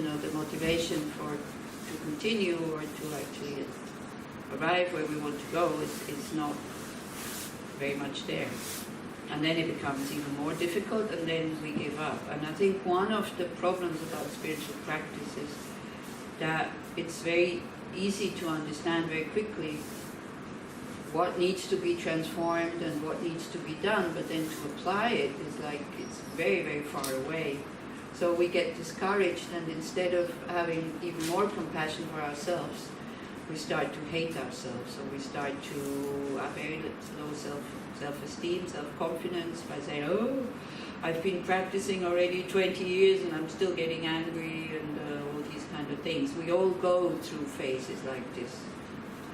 the motivation to continue or to actually arrive where we want to go is not very much there. And then it becomes even more difficult, and then we give up. And I think one of the problems about spiritual practice is that it's very easy to understand very quickly what needs to be transformed and what needs to be done, but then to apply it is like it's very, very far away. So we get discouraged, and instead of having even more compassion for ourselves, we start to hate ourselves. So we start to have very low self-esteem, self-confidence by saying, oh, I've been practicing already 20 years and I'm still getting angry, and all these kind of things. We all go through phases like this.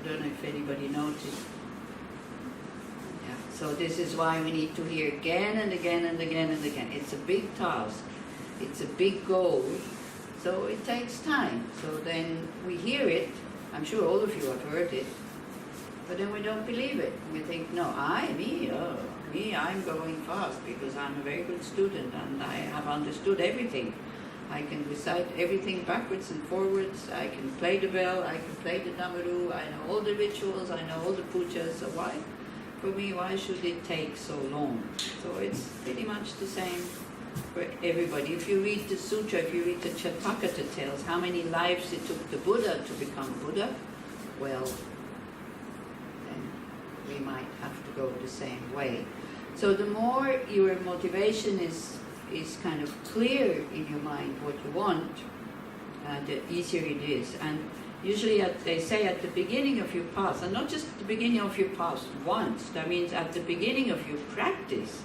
I don't know if anybody noticed. Yeah. So this is why we need to hear again and again and again and again. It's a big task. It's a big goal. So it takes time. So then we hear it. I'm sure all of you have heard it. But then we don't believe it. We think, no, I'm going fast because I'm a very good student and I have understood everything. I can recite everything backwards and forwards. I can play the bell. I can play the damaru. I know all the rituals. I know all the pujas. So why should it take so long? So it's pretty much the same for everybody. If you read the sutra, if you read the Chatakata tales, how many lives it took the Buddha to become Buddha, well, then we might have to go the same way. So the more your motivation is kind of clear in your mind what you want, the easier it is. And usually they say at the beginning of your path, and not just at the beginning of your path once, that means at the beginning of your practice,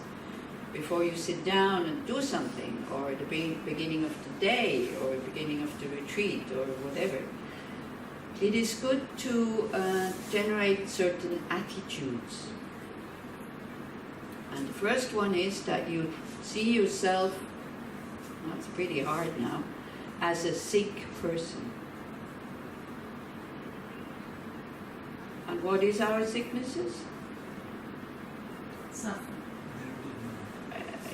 before you sit down and do something, or the beginning of the day, or the beginning of the retreat, or whatever, it is good to generate certain attitudes. And the first one is that you see yourself, well, it's pretty hard now, as a sick person. And what is our sicknesses? Suffering.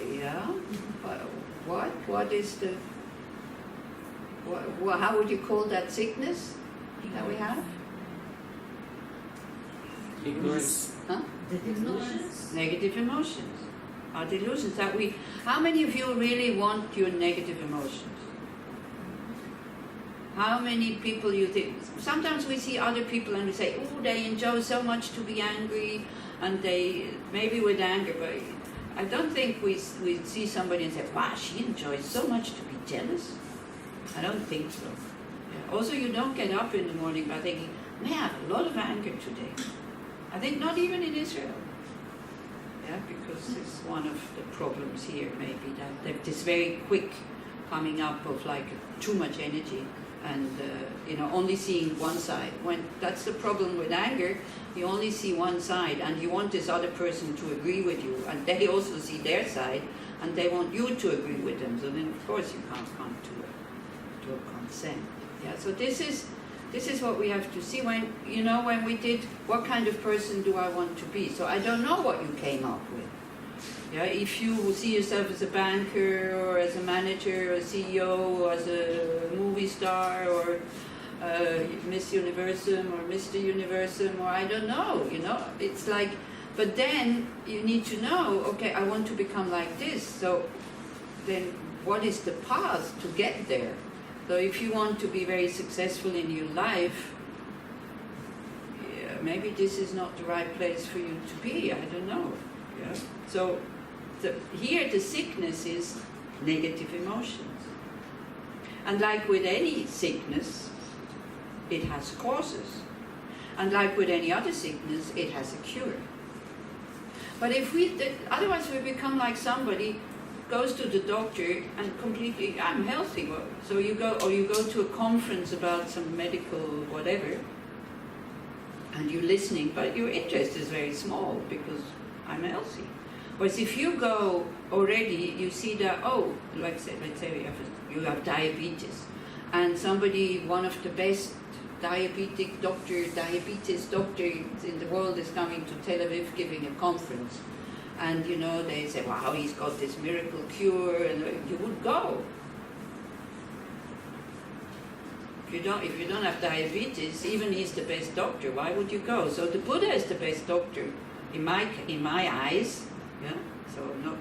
Yeah. What is the? How would you call that sickness that we have? Ignorance. Huh? Delusions. Negative emotions. Our delusions that we. How many of you really want your negative emotions? How many people you think? Sometimes we see other people and we say, oh, they enjoy so much to be angry, and they maybe with anger, but I don't think we see somebody and say, wow, she enjoys so much to be jealous. I don't think so. Yeah. Also, you don't get up in the morning by thinking, man, I have a lot of anger today. I think not even in Israel. Yeah, because it's one of the problems here, maybe, that this very quick coming up of like too much energy and only seeing one side. When that's the problem with anger, you only see one side, and you want this other person to agree with you, and they also see their side, and they want you to agree with them. So then, of course, you can't come to a consent. Yeah. So this is what we have to see when we did what kind of person do I want to be. So I don't know what you came up with. Yeah, if you see yourself as a banker or as a manager or a CEO or as a movie star or Miss Universum or Mr. Universum, or I don't know, it's like, but then you need to know, okay, I want to become like this, so then what is the path to get there? So if you want to be very successful in your life, yeah, maybe this is not the right place for you to be, I don't know. Yeah. So here the sickness is negative emotions. And like with any sickness, it has causes. And like with any other sickness, it has a cure. But otherwise we become like somebody goes to the doctor and completely, I'm healthy. So you go to a conference about some medical whatever, and you're listening, but your interest is very small because I'm healthy. Whereas if you go already, you see that, let's say you have diabetes, and one of the best diabetes doctors in the world is coming to Tel Aviv giving a conference. And they say, wow, he's got this miracle cure, and you would go. If you don't have diabetes, even he's the best doctor. Why would you go? So the Buddha is the best doctor in my eyes. Yeah. So not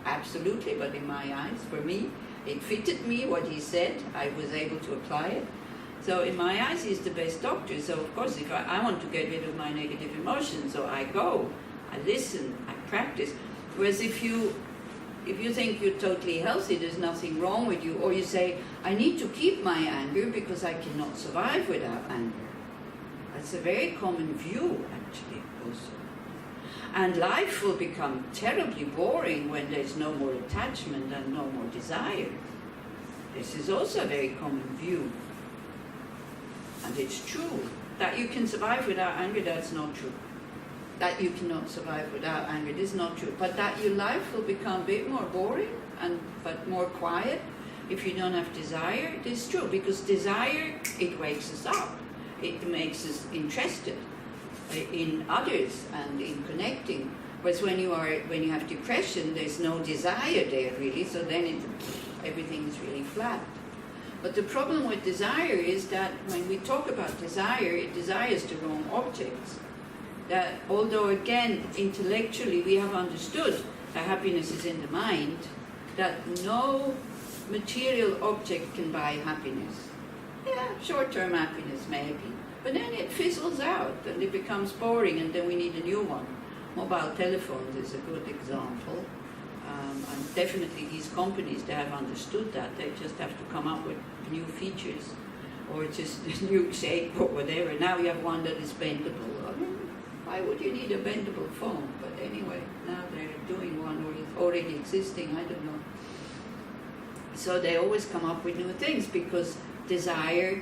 absolutely, but in my eyes, for me, it fitted me what he said. I was able to apply it. So in my eyes, he's the best doctor. So of course, if I want to get rid of my negative emotions, so I go, I listen, I practice. Whereas if you think you're totally healthy, there's nothing wrong with you, or you say, I need to keep my anger because I cannot survive without anger. That's a very common view, actually, also. And life will become terribly boring when there's no more attachment and no more desire. This is also a very common view. And it's true. That you can survive without anger, that's not true. That you cannot survive without anger, this is not true. But that your life will become a bit more boring but more quiet if you don't have desire, this is true. Because desire, it wakes us up. It makes us interested in others and in connecting. Whereas when you have depression, there's no desire there really, so then everything is really flat. But the problem with desire is that when we talk about desire, it desires the wrong objects. That although again intellectually we have understood that happiness is in the mind, that no material object can buy happiness. Yeah, short-term happiness maybe, but then it fizzles out and it becomes boring, and then we need a new one. Mobile telephones is a good example. And definitely these companies, they have understood that. They just have to come up with new features or just a new shape or whatever. Now you have one that is bendable. I mean, why would you need a bendable phone? But anyway, now they're doing one, or it's already existing, I don't know. So they always come up with new things because desire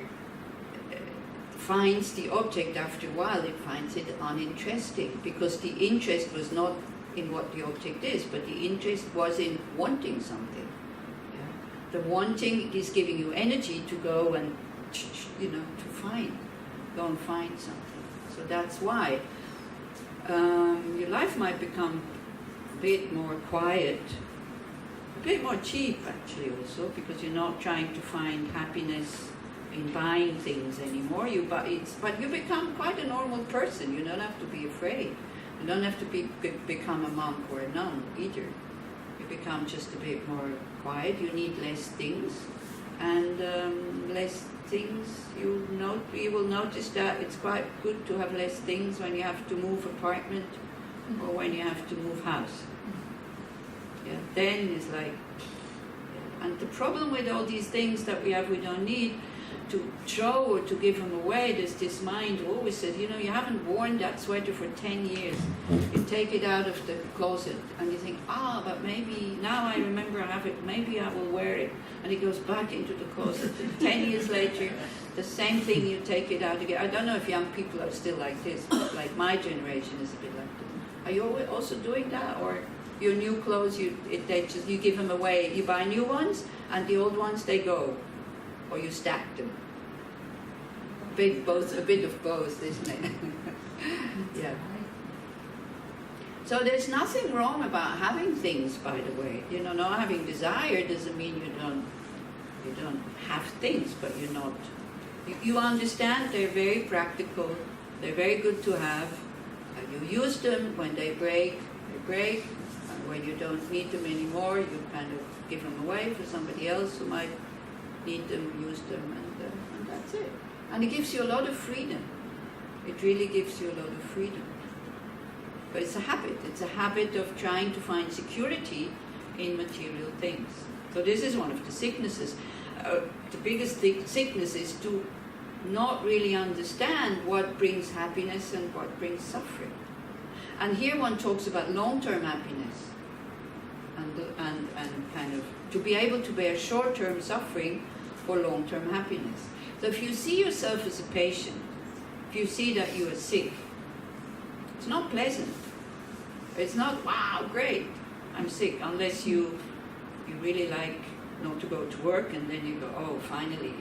finds the object after a while, it finds it uninteresting, because the interest was not in what the object is, but the interest was in wanting something. Yeah? The wanting is giving you energy to go and, go and find something. So that's why your life might become a bit more quiet, a bit more cheap actually also, because you're not trying to find happiness in buying things anymore. But you become quite a normal person. You don't have to be afraid. You don't have to become a monk or a nun either. You become just a bit more quiet. You need less things, and less things. You will notice that it's quite good to have less things when you have to move apartment or when you have to move house. Yeah, then it's like, and the problem with all these things that we don't need to throw or to give them away. There's this mind who always says, you haven't worn that sweater for 10 years. You take it out of the closet and you think, but maybe now I remember I have it, maybe I will wear it. And it goes back into the closet. 10 years later, the same thing, you take it out again. I don't know if young people are still like this, but like my generation is a bit like this. Are you also doing that? Or your new clothes, you give them away. You buy new ones and the old ones, they go. Or you stack them. A bit of both, isn't it? Yeah. So there's nothing wrong about having things, by the way. Not having desire doesn't mean you don't have things, but you're not. You understand they're very practical. They're very good to have. You use them. When they break, they break. And when you don't need them anymore, you kind of give them away for somebody else who might need them, use them, and that's it. And it gives you a lot of freedom. It really gives you a lot of freedom. But it's a habit. It's a habit of trying to find security in material things. So this is one of the sicknesses. The biggest sickness is to not really understand what brings happiness and what brings suffering. And here one talks about long-term happiness and kind of to be able to bear short-term suffering for long-term happiness. So if you see yourself as a patient, if you see that you are sick, it's not pleasant. It's not, wow, great, I'm sick, unless you really like not to go to work, and then you go, oh, finally,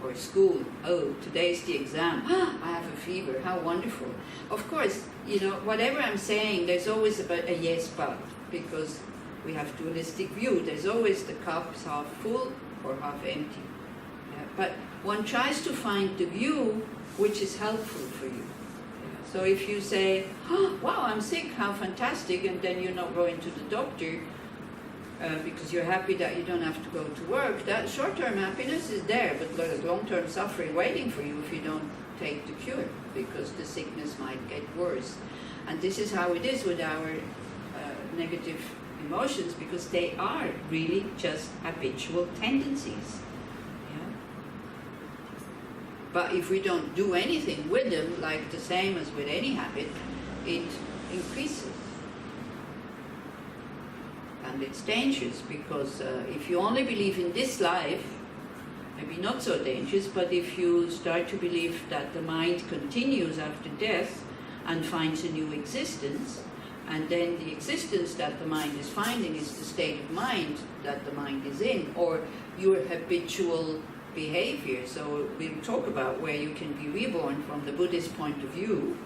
or school, oh, today's the exam, I have a fever, how wonderful. Of course, whatever I'm saying, there's always a yes but, because we have dualistic view. There's always the cup's half full or half empty. But one tries to find the view which is helpful for you. So if you say, oh, wow, I'm sick, how fantastic, and then you're not going to the doctor because you're happy that you don't have to go to work, that short-term happiness is there, but there's long-term suffering waiting for you if you don't take the cure, because the sickness might get worse. And this is how it is with our negative emotions, because they are really just habitual tendencies. Yeah? But if we don't do anything with them, like the same as with any habit, it increases. And it's dangerous, because if you only believe in this life, maybe not so dangerous, but if you start to believe that the mind continues after death and finds a new existence, and then the existence that the mind is finding is the state of mind that the mind is in, or your habitual behavior. So we'll talk about where you can be reborn from the Buddhist point of view,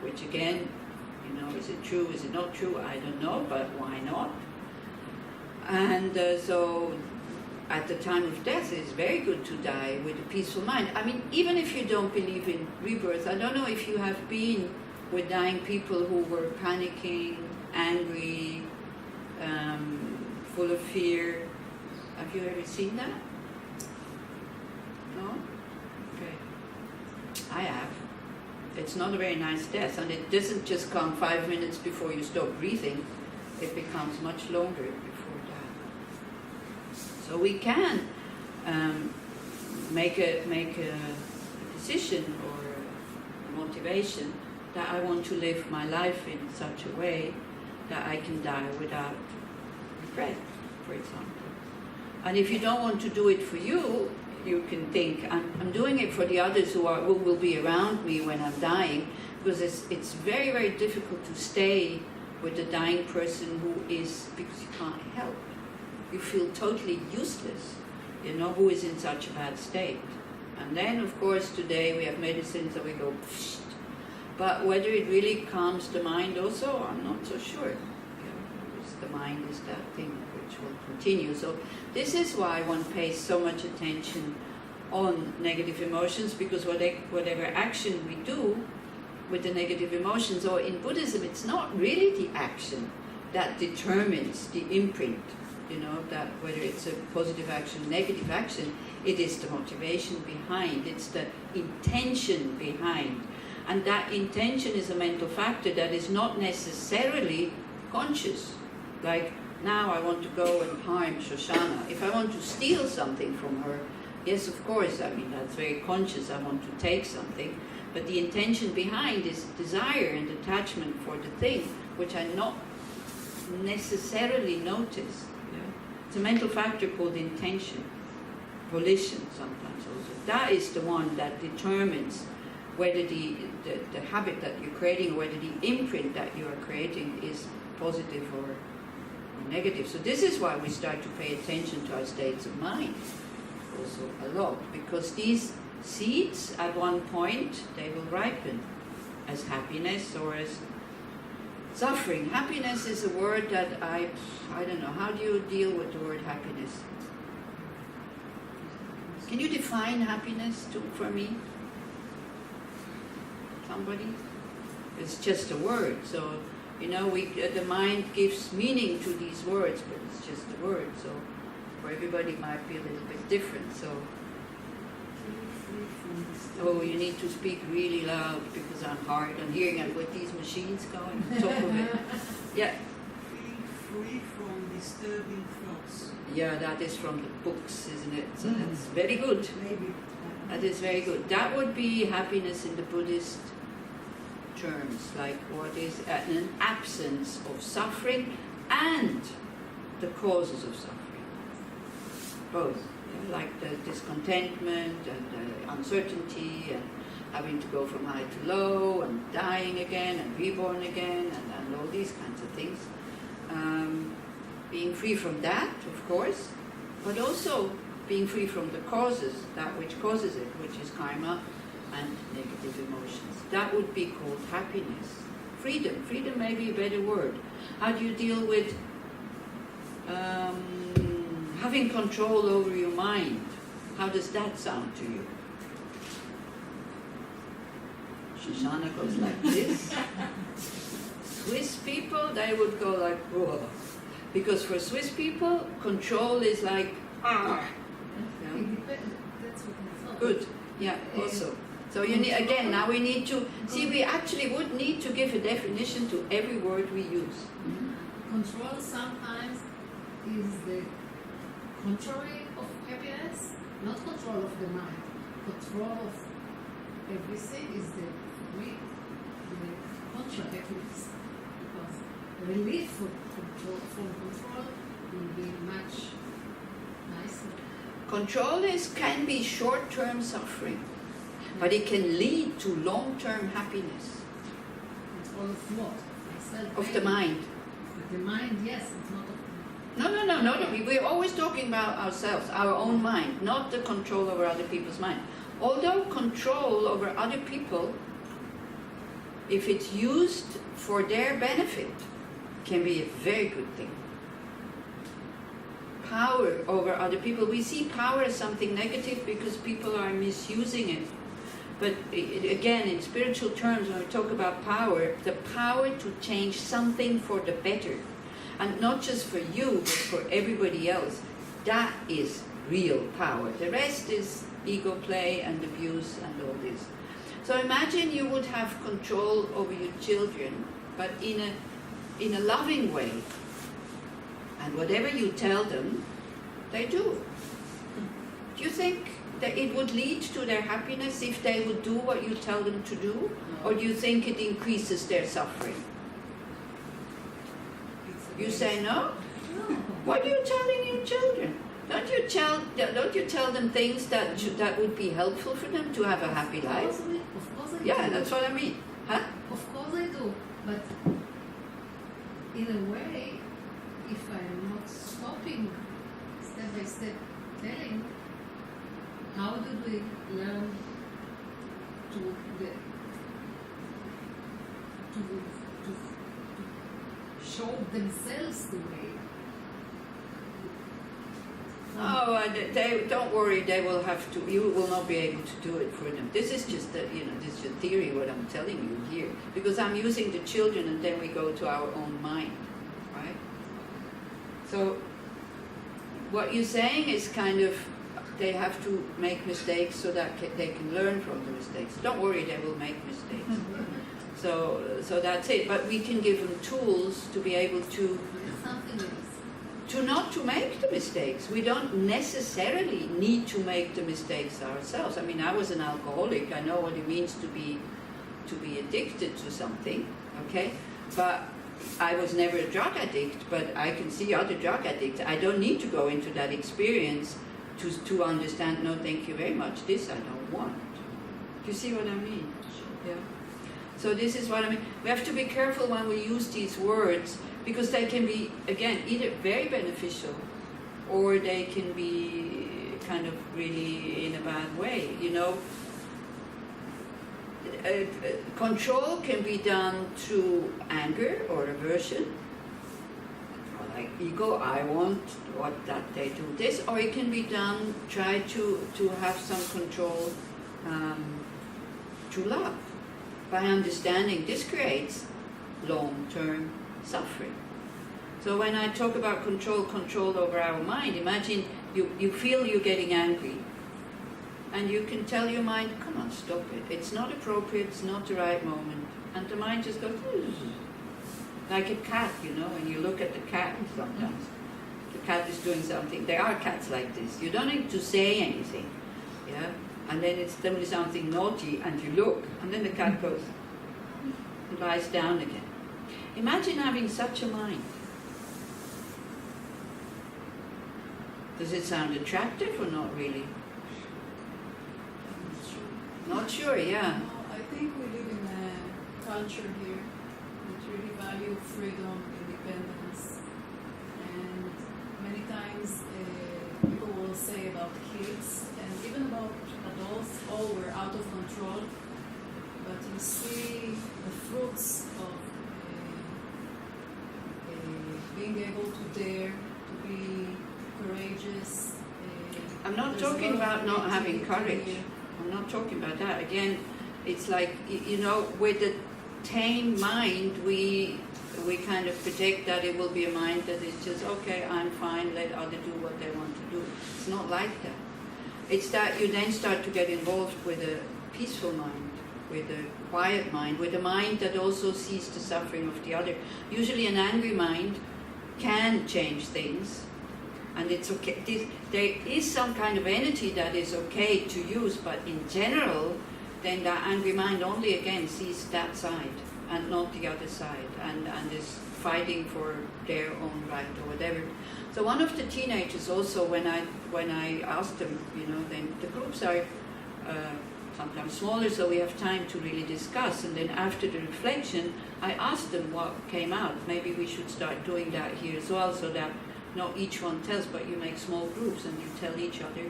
which again, you know, is it true, is it not true, I don't know, but why not? And so at the time of death, it's very good to die with a peaceful mind. I mean, even if you don't believe in rebirth, I don't know if you have been with dying people who were panicking, angry, full of fear. Have you ever seen that? No? Okay. I have. It's not a very nice death, and it doesn't just come 5 minutes before you stop breathing. It becomes much longer before that. So we can make a decision or a motivation that I want to live my life in such a way that I can die without regret, for example. And if you don't want to do it for you, you can think, I'm doing it for the others who will be around me when I'm dying, because it's very, very difficult to stay with a dying person who is, because you can't help. You feel totally useless, you know, who is in such a bad state. And then, of course, today we have medicines that we go, pfft. But whether it really calms the mind also, I'm not so sure. Because the mind is that thing which will continue. So this is why one pays so much attention on negative emotions, because whatever action we do with the negative emotions, or in Buddhism, it's not really the action that determines the imprint, you know, that whether it's a positive action, negative action, it is the motivation behind, it's the intention behind. And that intention is a mental factor that is not necessarily conscious. Like, now I want to go and harm Shoshana. If I want to steal something from her, yes, of course, I mean, that's very conscious, I want to take something. But the intention behind is desire and attachment for the thing, which I not necessarily notice. Yeah? It's a mental factor called intention, volition sometimes also. That is the one that determines whether the habit that you're creating, or whether the imprint that you are creating is positive or negative. So this is why we start to pay attention to our states of mind also a lot, because these seeds at one point, they will ripen as happiness or as suffering. Happiness is a word that I don't know, how do you deal with the word happiness? Can you define happiness for me? Somebody? It's just a word, so you know, the mind gives meaning to these words, but it's just a word. So for everybody, it might be a little bit different. So, oh, you need to speak really loud because I'm hard on hearing, and with these machines going on top of it. Yeah. Free from disturbing thoughts. Yeah, that is from the books, isn't it? So that's very good. Maybe. That is very good. That would be happiness in the Buddhist terms, like what is an absence of suffering and the causes of suffering. Both. Like the discontentment and the uncertainty and having to go from high to low and dying again and reborn again and all these kinds of things. Being free from that, of course, but also being free from the causes, that which causes it, which is karma and negative emotions. That would be called happiness. Freedom. Freedom may be a better word. How do you deal with having control over your mind? How does that sound to you? Shoshana goes like this. Swiss people, they would go like, whoa. Because for Swiss people, control is like, ah. Yeah. That's what I thought. Good, yeah, also. So you need, again, now we need to, see, we actually would need to give a definition to every word we use. Control sometimes is the contrary of happiness, not control of the mind. Control of everything is the contrary happiness. Because relief from control will be much nicer. Control can be short-term suffering, but it can lead to long-term happiness. Control of what? Of the mind. The mind, yes, it's not of No. We're always talking about ourselves, our own mind, not the control over other people's mind. Although control over other people, if it's used for their benefit, can be a very good thing. Power over other people, we see power as something negative because people are misusing it. But again, in spiritual terms, when we talk about power, the power to change something for the better, and not just for you, but for everybody else, that is real power. The rest is ego play and abuse and all this. So imagine you would have control over your children, but in a loving way. And whatever you tell them, they do. Do you think that it would lead to their happiness if they would do what you tell them to do? Or do you think it increases their suffering? You say no? no. What are you telling your children? Don't you tell them things that would be helpful for them to have a happy life? Of course I do. Yeah, that's what I mean. Huh? Of course I do. But in a way, if I am not stopping step by step telling, how do we learn to show themselves the way? Oh, they don't worry. They will have to. You will not be able to do it for them. This is just this is a theory. What I'm telling you here, because I'm using the children, and then we go to our own mind, right? So, what you're saying is kind of they have to make mistakes so that they can learn from the mistakes. Don't worry, they will make mistakes. So that's it. But we can give them tools to be able to. Something else. To not to make the mistakes. We don't necessarily need to make the mistakes ourselves. I mean, I was an alcoholic. I know what it means to be addicted to something, okay? But I was never a drug addict, but I can see other drug addicts. I don't need to go into that experience to understand, no, thank you very much, this I don't want. Do you see what I mean? Yeah. So this is what I mean. We have to be careful when we use these words, because they can be, again, either very beneficial or they can be kind of really in a bad way, Control can be done through anger or aversion, or like ego, I want that they do this, or it can be done, try to have some control through love, by understanding this creates long-term suffering. So when I talk about control over our mind, imagine you feel you're getting angry, and you can tell your mind, come on, stop it. It's not appropriate, it's not the right moment. And the mind just goes, like a cat, when you look at the cat sometimes. The cat is doing something. There are cats like this. You don't need to say anything, yeah? And then it's doing something naughty, and you look, and then the cat goes and lies down again. Imagine having such a mind. Does it sound attractive or not really? Not sure, yeah. No, I think we live in a culture here that really value freedom, independence, and many times people will say about kids and even about adults, oh, we're out of control, but you see the fruits of being able to dare, to be courageous, I'm not There's a talking lot of about not having negativity courage. here. I'm not talking about that. Again, it's like, you know, with the tame mind, we kind of predict that it will be a mind that is just, okay, I'm fine, let others do what they want to do. It's not like that. It's that you then start to get involved with a peaceful mind, with a quiet mind, with a mind that also sees the suffering of the other. Usually an angry mind can change things, and it's okay. There is some kind of energy that is okay to use, but in general, then that angry mind only again sees that side and not the other side, and is fighting for their own right or whatever. So one of the teenagers also, when I asked them, you know, then the groups are sometimes smaller, so we have time to really discuss. And then after the reflection, I asked them what came out. Maybe we should start doing that here as well, so that not each one tells, but you make small groups and you tell each other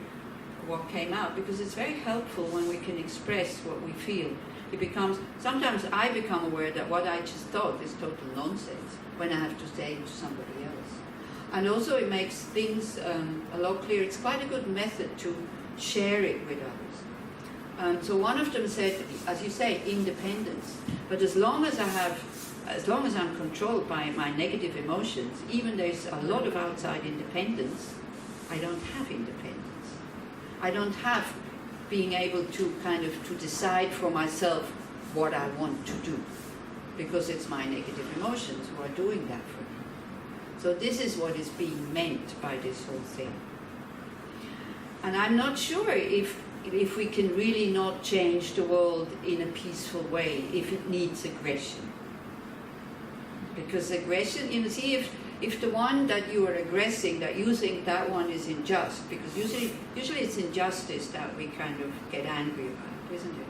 what came out, because it's very helpful when we can express what we feel. It becomes, sometimes I become aware that what I just thought is total nonsense when I have to say it to somebody else. And also it makes things a lot clearer. It's quite a good method to share it with others. So one of them said, as you say, independence. But as long as I'm controlled by my negative emotions, even there's a lot of outside independence, I don't have independence. I don't have being able to to decide for myself what I want to do, because it's my negative emotions who are doing that for me. So this is what is being meant by this whole thing. And I'm not sure if we can really not change the world in a peaceful way, if it needs aggression. Because aggression, you know, see, if the one that you are aggressing, that you think that one is unjust, because usually it's injustice that we kind of get angry about, isn't it?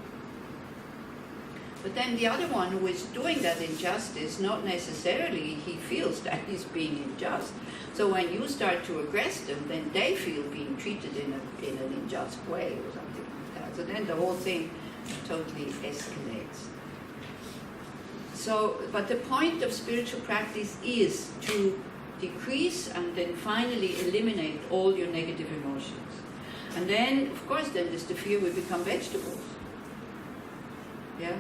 But then the other one who is doing that injustice, not necessarily he feels that he's being unjust. So when you start to aggress them, then they feel being treated in an unjust way or something like that. So then the whole thing totally escalates. So, but the point of spiritual practice is to decrease and then finally eliminate all your negative emotions. And then, of course, then there's the fear we become vegetables. Yeah?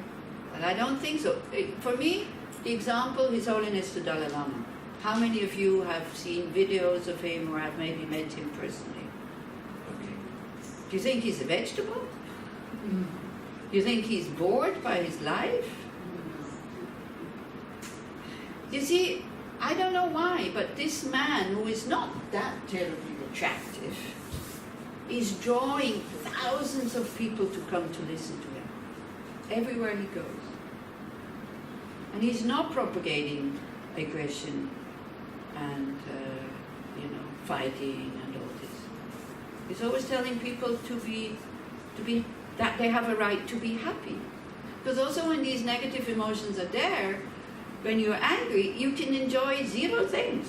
But I don't think so. For me, the example, His Holiness the Dalai Lama. How many of you have seen videos of him or have maybe met him personally? Okay. Do you think he's a vegetable? Do you think he's bored by his life? You see, I don't know why, but this man, who is not that terribly attractive, is drawing thousands of people to come to listen to him, everywhere he goes. And he's not propagating aggression and, fighting and all this. He's always telling people to be, that they have a right to be happy. Because also when these negative emotions are there, when you're angry, you can enjoy zero things.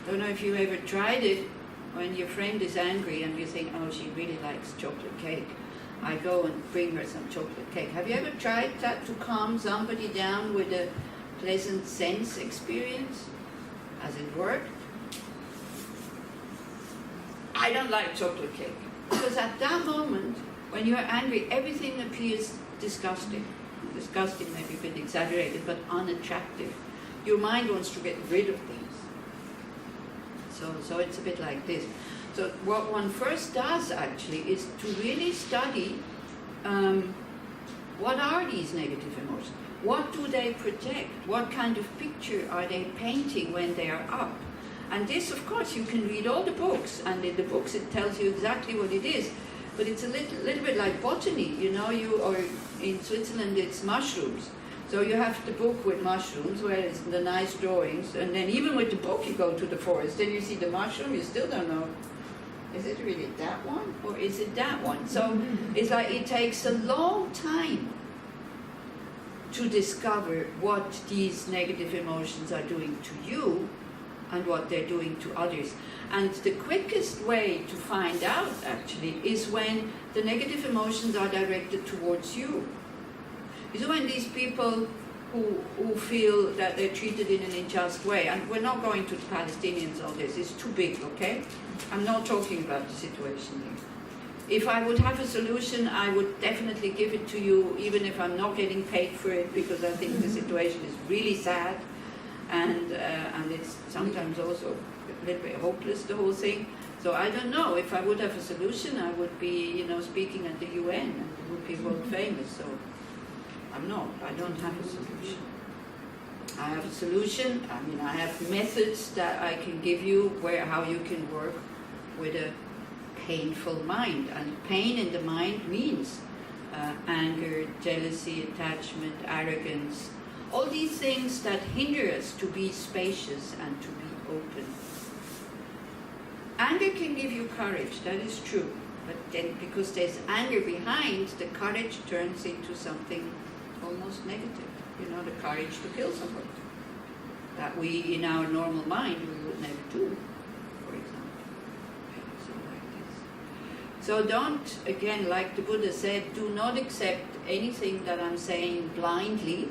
Don't know if you ever tried it when your friend is angry and you think, oh, she really likes chocolate cake. I go and bring her some chocolate cake. Have you ever tried that to calm somebody down with a pleasant sense experience? Has it worked? I don't like chocolate cake. Because at that moment, when you're angry, everything appears disgusting. Disgusting may be a bit exaggerated, but unattractive. Your mind wants to get rid of things. So it's a bit like this. So what one first does actually is to really study what are these negative emotions? What do they project? What kind of picture are they painting when they are up? And this, of course, you can read all the books, and in the books it tells you exactly what it is. But it's a little bit like botany, or in Switzerland it's mushrooms. So you have the book with mushrooms, where it's the nice drawings, and then even with the book you go to the forest, then you see the mushroom, you still don't know, is it really that one, or is it that one? So it's like it takes a long time to discover what these negative emotions are doing to you and what they're doing to others. And the quickest way to find out, actually, is when the negative emotions are directed towards you. You know, when these people who feel that they're treated in an unjust way. And we're not going to the Palestinians on this. It's too big, okay? I'm not talking about the situation here. If I would have a solution, I would definitely give it to you, even if I'm not getting paid for it, because I think the situation is really sad, and it's sometimes also a little bit hopeless, the whole thing. So I don't know. If I would have a solution, I would be, speaking at the UN, and it would be world famous. So I'm not. I don't have a solution. I have a solution. I mean, I have methods that I can give you how you can work with a painful mind. And pain in the mind means anger, jealousy, attachment, arrogance, all these things that hinder us to be spacious and to be open. Anger can give you courage, that is true. But then because there's anger behind, the courage turns into something almost negative. The courage to kill somebody. That we, in our normal mind, we would never do, for example. So like this. So don't, again, like the Buddha said, do not accept anything that I'm saying blindly.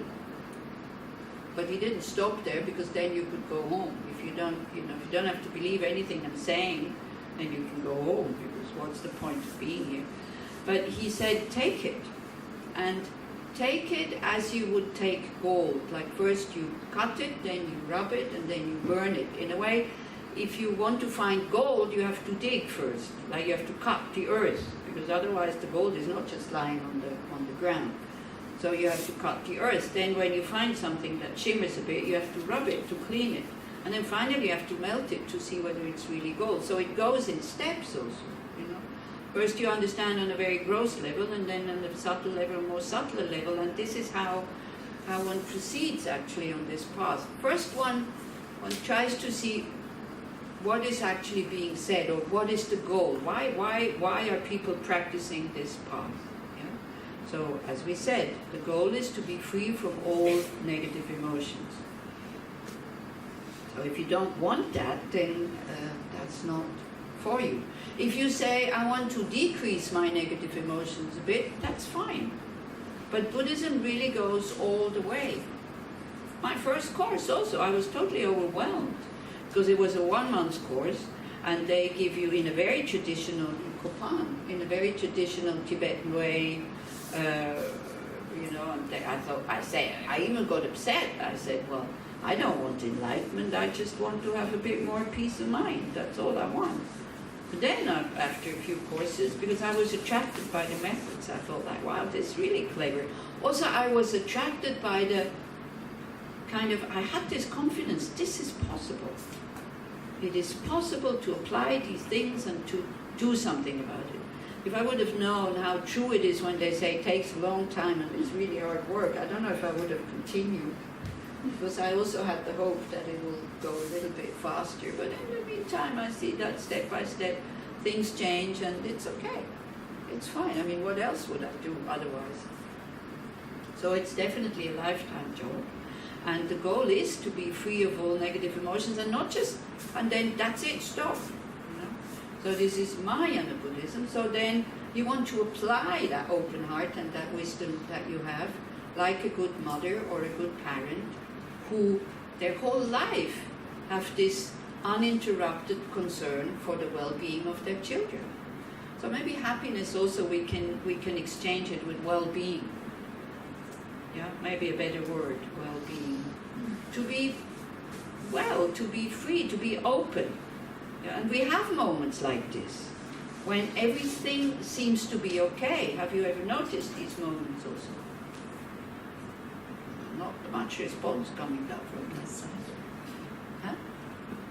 But he didn't stop there, because then you could go home. If you don't have to believe anything I'm saying, then you can go home, because what's the point of being here? But he said, take it. And take it as you would take gold. Like first you cut it, then you rub it, and then you burn it. In a way, if you want to find gold, you have to dig first. Like you have to cut the earth, because otherwise the gold is not just lying on the ground. So you have to cut the earth. Then when you find something that shimmers a bit, you have to rub it to clean it. And then finally you have to melt it to see whether it's really gold. So it goes in steps also. First you understand on a very gross level, and then on a subtle level, a more subtle level, and this is how one proceeds actually on this path. First one tries to see what is actually being said, or what is the goal. Why are people practicing this path? So, as we said, the goal is to be free from all negative emotions. So if you don't want that, then that's not for you. If you say, I want to decrease my negative emotions a bit, that's fine. But Buddhism really goes all the way. My first course also, I was totally overwhelmed, because it was a 1-month course, and they give you in a very traditional Kopan, in a very traditional Tibetan way, and I even got upset. I said, well, I don't want enlightenment, I just want to have a bit more peace of mind, that's all I want. But then after a few courses, because I was attracted by the methods, I thought like, wow, this is really clever. Also, I was attracted by the I had this confidence, this is possible. It is possible to apply these things and to do something about it. If I would have known how true it is when they say it takes a long time and it's really hard work, I don't know if I would have continued. Because I also had the hope that it will go a little bit faster. But in the meantime, I see that step by step things change, and it's okay. It's fine. I mean, what else would I do otherwise? So it's definitely a lifetime job. And the goal is to be free of all negative emotions, and not just, and then that's it, stop. So this is Mahayana Buddhism. So then you want to apply that open heart and that wisdom that you have, like a good mother or a good parent, who their whole life have this uninterrupted concern for the well-being of their children. So maybe happiness also we can exchange it with well-being. Yeah, maybe a better word, well-being. To be well, to be free, to be open. Yeah, and we have moments like this when everything seems to be okay. Have you ever noticed these moments also? Not much response coming down from that side. Huh?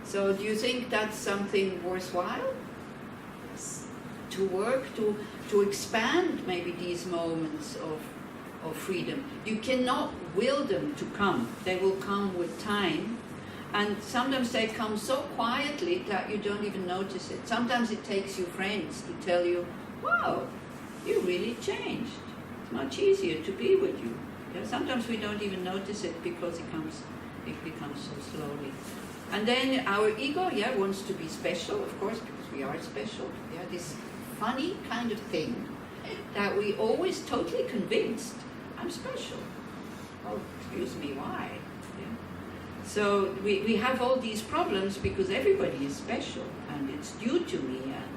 So do you think that's something worthwhile? Yes. To work, to expand maybe these moments of freedom. You cannot will them to come. They will come with time. And sometimes they come so quietly that you don't even notice it. Sometimes it takes you friends to tell you, wow, you really changed. It's much easier to be with you. Yeah, sometimes we don't even notice it because it becomes so slowly. And then our ego, wants to be special, of course, because we are special. Yeah, this funny kind of thing that we always totally convinced, I'm special. oh, excuse me, why? Yeah. So we have all these problems because everybody is special and it's due to me, and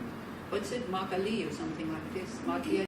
what's it, Magali or something like this? Magia